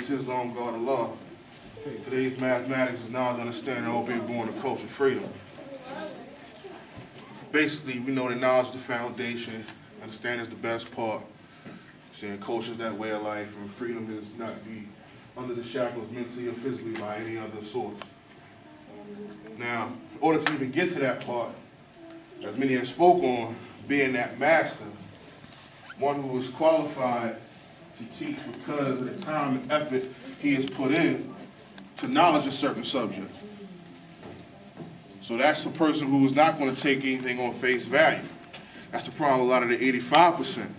Tislam, God of law. Today's mathematics is knowledge, understanding, all being born of culture, freedom. Basically, we know that knowledge is the foundation, understanding is the best part. Saying culture is that way of life, and freedom is not be under the shackles mentally or physically by any other source. Now, in order to even get to that part, as many have spoke on, being that master, one who is qualified to teach because of the time and effort he has put in to knowledge a certain subject. So that's the person who is not going to take anything on face value. That's the problem with a lot of the 85%.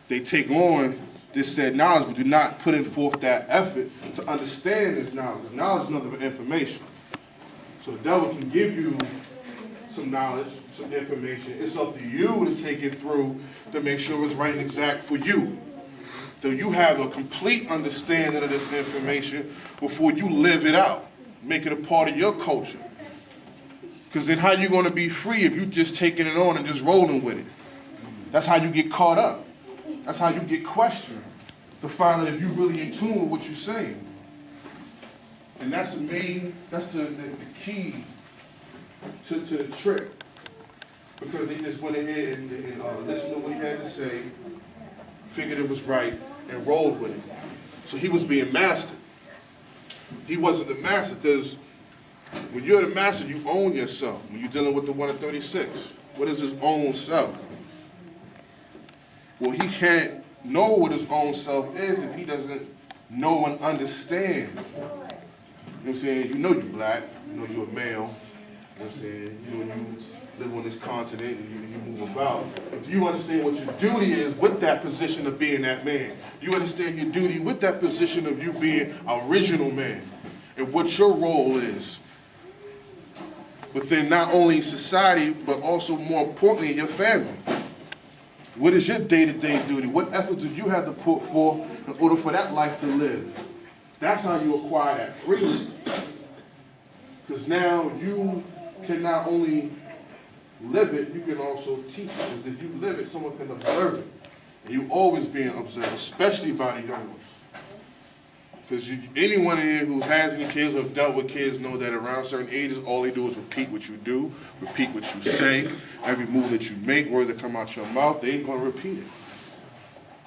They take on this said knowledge, but do not put in forth that effort to understand this knowledge. Knowledge is nothing but information. So the devil can give you some knowledge, some information. It's up to you to take it through to make sure it's right and exact for you. So you have a complete understanding of this information before you live it out. Make it a part of your culture. Because then how are you going to be free if you just taking it on and just rolling with it? That's how you get caught up. That's how you get questioned, to find out if you're really in tune with what you're saying. And that's the key to the trick. Because they just went ahead and listened to what he had to say, figured it was right, and rolled with it. So he was being mastered. He wasn't the master, because when you're the master, you own yourself. When you're dealing with the 1 in 36, what is his own self? Well, he can't know what his own self is if he doesn't know and understand. You know what I'm saying? You know you're black, you know you're a male, you know what I'm saying? You know you live on this continent and you move about. But do you understand what your duty is with that position of being that man? Do you understand your duty with that position of you being an original man and what your role is within not only society, but also more importantly in your family? What is your day-to-day duty? What efforts do you have to put forth in order for that life to live? That's how you acquire that freedom. Because now you can not only live it, you can also teach it. Because if you live it, someone can observe it. And you're always being observed, especially by the young ones. Because anyone in here who has any kids or have dealt with kids know that around certain ages, all they do is repeat what you do, repeat what you say. Every move that you make, words that come out your mouth, they're going to repeat it.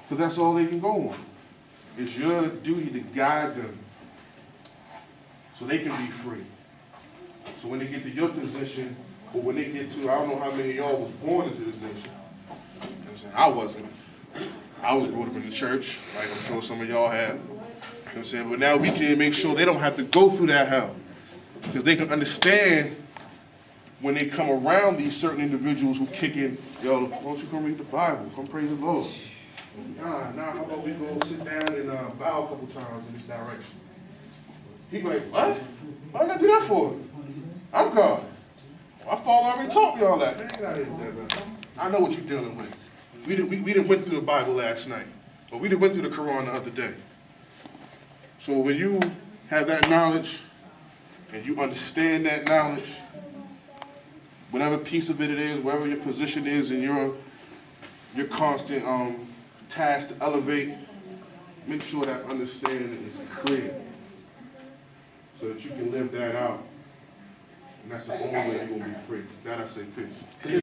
Because that's all they can go on. It's your duty to guide them so they can be free. So when they get to your position, or when they get to, I don't know how many of y'all was born into this nation. You know what I'm saying? I wasn't. I was brought up in the church, like I'm sure some of y'all have. You know what I'm saying? But now we can make sure they don't have to go through that hell. Because they can understand when they come around these certain individuals who kick in, yo, why don't you come read the Bible? Come praise the Lord. Nah, how about we go sit down and bow a couple times in this direction? He be like, what? What I gotta do that for? I'm God. My father already taught me all that. Man, I know what you're dealing with. We didn't went through the Bible last night. Or we didn't went through the Quran the other day. So when you have that knowledge and you understand that knowledge, whatever piece of it is, wherever your position is in your constant task to elevate, make sure that understanding is clear so that you can live that out. And that's the only way you're going to be free. That I say peace.